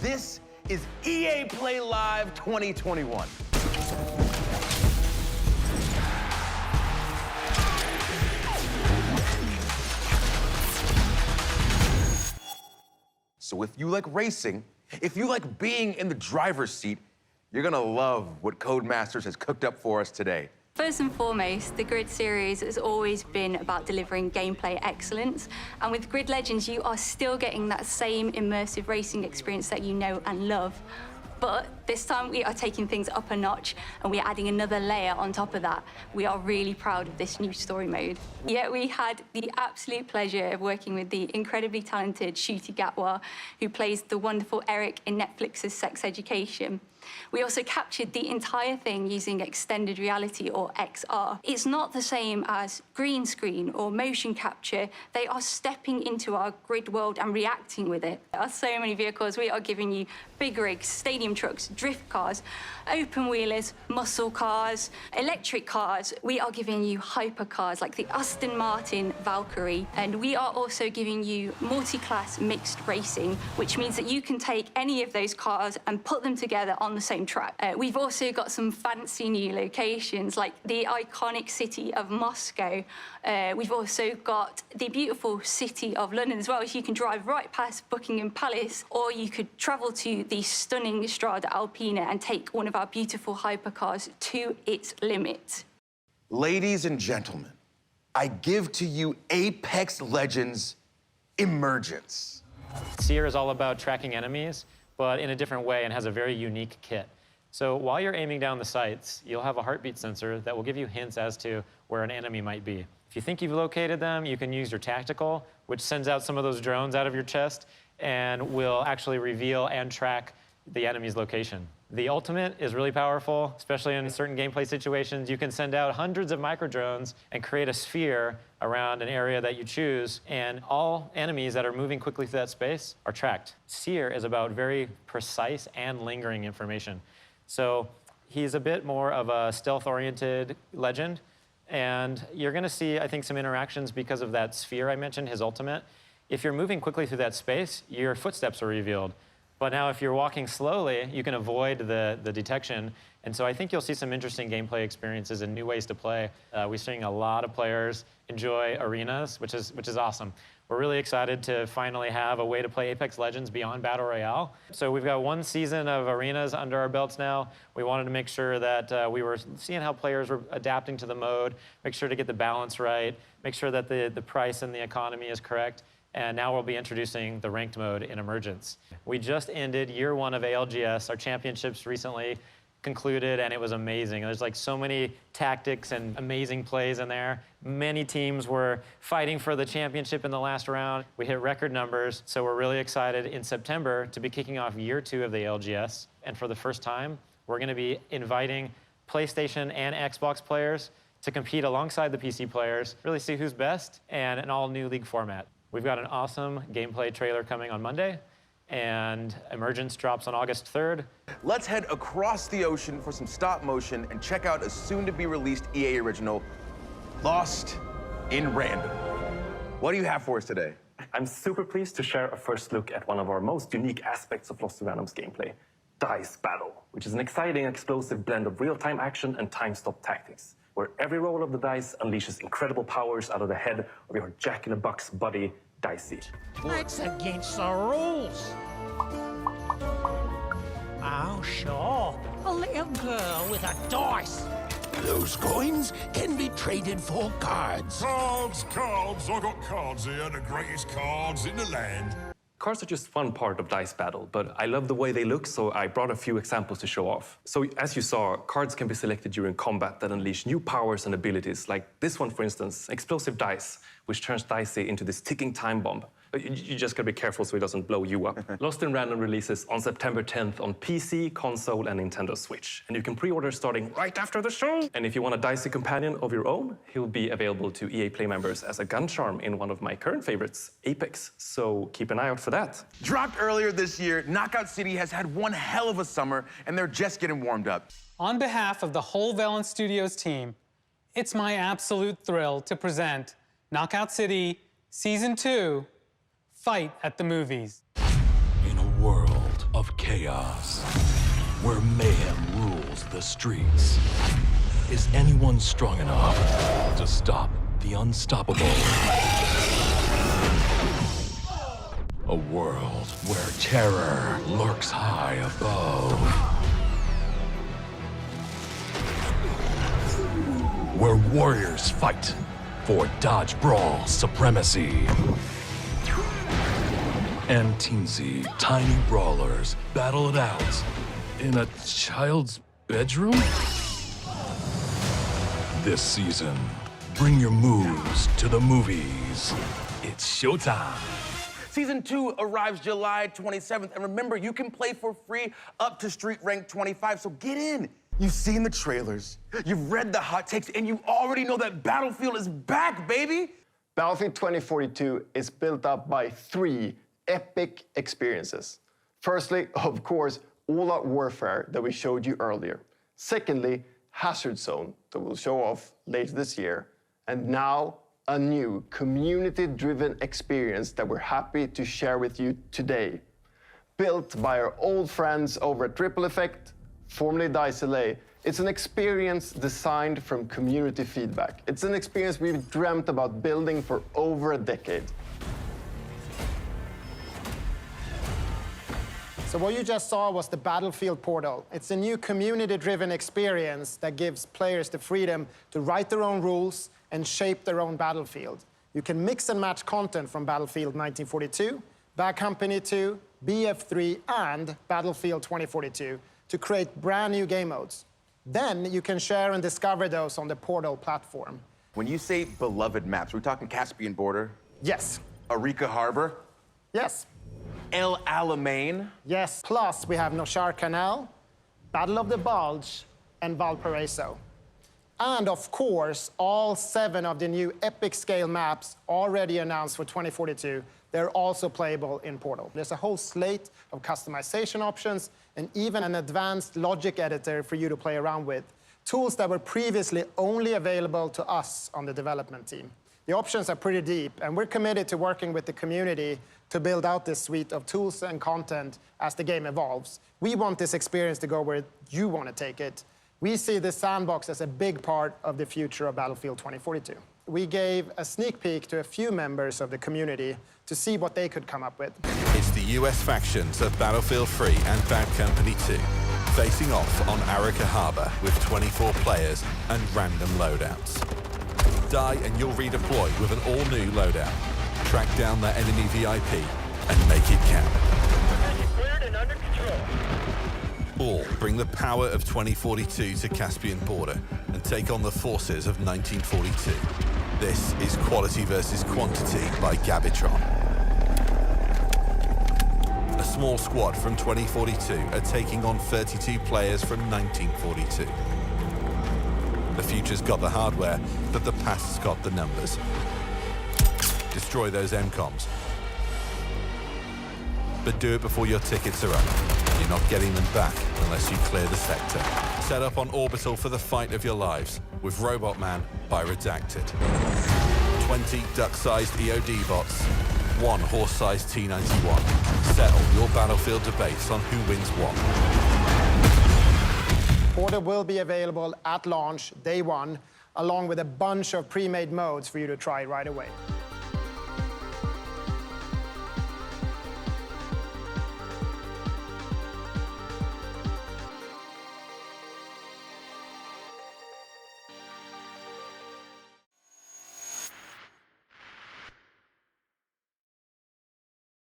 This is EA Play Live 2021. So if you like racing, if you like being in the driver's seat, you're gonna love what Codemasters has cooked up for us today. First and foremost, the Grid series has always been about delivering gameplay excellence. And with Grid Legends, you are still getting that same immersive racing experience that you know and love. But this time we are taking things up a notch and we're adding another layer on top of that. We are really proud of this new story mode. Yeah, we had the absolute pleasure of working with the incredibly talented Ncuti Gatwa, who plays the wonderful Eric in Netflix's Sex Education. We also captured the entire thing using extended reality, or XR. It's not the same as green screen or motion capture. They are stepping into our grid world and reacting with it. There are so many vehicles. We are giving you big rigs, stadium trucks, drift cars, open wheelers, muscle cars, electric cars. We are giving you hypercars like the Aston Martin Valkyrie. And we are also giving you multi-class mixed racing, which means that you can take any of those cars and put them together on the same track. We've also got some fancy new locations like the iconic city of Moscow. We've also got the beautiful city of London as well. So you can drive right past Buckingham Palace, or you could travel to the stunning Strada Alpina and take one of our beautiful hypercars to its limit. Ladies and gentlemen, I give to you Apex Legends Emergence. Seer is all about tracking enemies, but in a different way, and has a very unique kit. So while you're aiming down the sights, you'll have a heartbeat sensor that will give you hints as to where an enemy might be. If you think you've located them, you can use your tactical, which sends out some of those drones out of your chest and will actually reveal and track the enemy's location. The ultimate is really powerful, especially in certain gameplay situations. You can send out hundreds of micro drones and create a sphere around an area that you choose, and all enemies that are moving quickly through that space are tracked. Seer is about very precise and lingering information. So he's a bit more of a stealth-oriented legend, and you're gonna see, I think, some interactions because of that sphere I mentioned, his ultimate. If you're moving quickly through that space, your footsteps are revealed. But now if you're walking slowly, you can avoid the detection. And so I think you'll see some interesting gameplay experiences and new ways to play. We're seeing a lot of players enjoy arenas, which is awesome. We're really excited to finally have a way to play Apex Legends beyond Battle Royale. So we've got one season of arenas under our belts now. We wanted to make sure that we were seeing how players were adapting to the mode, make sure to get the balance right, make sure that the price and the economy is correct. And now we'll be introducing the ranked mode in Emergence. We just ended year one of ALGS. Our championships recently concluded, and it was amazing. There's like so many tactics and amazing plays in there. Many teams were fighting for the championship in the last round. We hit record numbers, so we're really excited in September to be kicking off year 2 of the ALGS. And for the first time, we're gonna be inviting PlayStation and Xbox players to compete alongside the PC players, really see who's best, and an all-new league format. We've got an awesome gameplay trailer coming on Monday, and Emergence drops on August 3rd. Let's head across the ocean for some stop motion and check out a soon-to-be-released EA original, Lost in Random. What do you have for us today? I'm super pleased to share a first look at one of our most unique aspects of Lost in Random's gameplay, Dice Battle, which is an exciting, explosive blend of real-time action and time-stop tactics, where every roll of the dice unleashes incredible powers out of the head of your jack-in-the-box buddy, Dicey. That's against the rules. Oh, sure. A little girl with a dice. Those coins can be traded for cards. Cards! I got cards here, the greatest cards in the land. Cards are just one part of Dice Battle, but I love the way they look, so I brought a few examples to show off. So as you saw, cards can be selected during combat that unleash new powers and abilities, like this one, for instance, Explosive Dice, which turns Dicey into this ticking time bomb. You just gotta be careful so it doesn't blow you up. Lost in Random releases on September 10th on PC, console, and Nintendo Switch. And you can pre-order starting right after the show. And if you want a Dicey companion of your own, he'll be available to EA Play members as a gun charm in one of my current favorites, Apex. So keep an eye out for that. Dropped earlier this year, Knockout City has had one hell of a summer, and they're just getting warmed up. On behalf of the whole Valent Studios team, it's my absolute thrill to present Knockout City Season 2, Fight at the Movies. In a world of chaos, where mayhem rules the streets. Is anyone strong enough to stop the unstoppable? A world where terror lurks high above. Where warriors fight for dodge brawl supremacy. And teensy, tiny brawlers battle it out in a child's bedroom? This season, bring your moves to the movies. It's showtime. Season 2 arrives July 27th, and remember, you can play for free up to Street Rank 25, so get in. You've seen the trailers, you've read the hot takes, and you already know that Battlefield is back, baby! Battlefield 2042 is built up by 3 epic experiences. Firstly, of course, all-out warfare that we showed you earlier. Secondly, Hazard Zone that we'll show off later this year. And now, a new community-driven experience that we're happy to share with you today. Built by our old friends over at Triple Effect, formerly DICE LA, it's an experience designed from community feedback. It's an experience we've dreamt about building for over a decade. So what you just saw was the Battlefield Portal. It's a new community-driven experience that gives players the freedom to write their own rules and shape their own battlefield. You can mix and match content from Battlefield 1942, Bad Company 2, BF3, and Battlefield 2042 to create brand new game modes. Then you can share and discover those on the Portal platform. When you say beloved maps, are we talking Caspian Border? Yes. Arica Harbor? Yes. El Alamein? Yes. Plus, we have Noshar Canal, Battle of the Bulge, and Valparaiso. And of course, all 7 of the new epic scale maps already announced for 2042, they're also playable in Portal. There's a whole slate of customization options and even an advanced logic editor for you to play around with, tools that were previously only available to us on the development team. The options are pretty deep, and we're committed to working with the community to build out this suite of tools and content as the game evolves. We want this experience to go where you want to take it. We see this sandbox as a big part of the future of Battlefield 2042. We gave a sneak peek to a few members of the community to see what they could come up with. It's the US factions of Battlefield 3 and Bad Company 2, facing off on Arica Harbor with 24 players and random loadouts. Die and you'll redeploy with an all-new loadout. Track down that enemy VIP and make it count. Cleared and under control. All bring the power of 2042 to Caspian Border and take on the forces of 1942. This is Quality versus Quantity by Gabitron. A small squad from 2042 are taking on 32 players from 1942. The future's got the hardware, but the past's got the numbers. Destroy those MCOMs. But do it before your tickets are up. You're not getting them back unless you clear the sector. Set up on Orbital for the fight of your lives with Robot Man by Redacted. 20 duck-sized EOD bots, 1 horse-sized T-91. Settle your Battlefield debates on who wins what. Portal will be available at launch, day 1, along with a bunch of pre-made modes for you to try right away.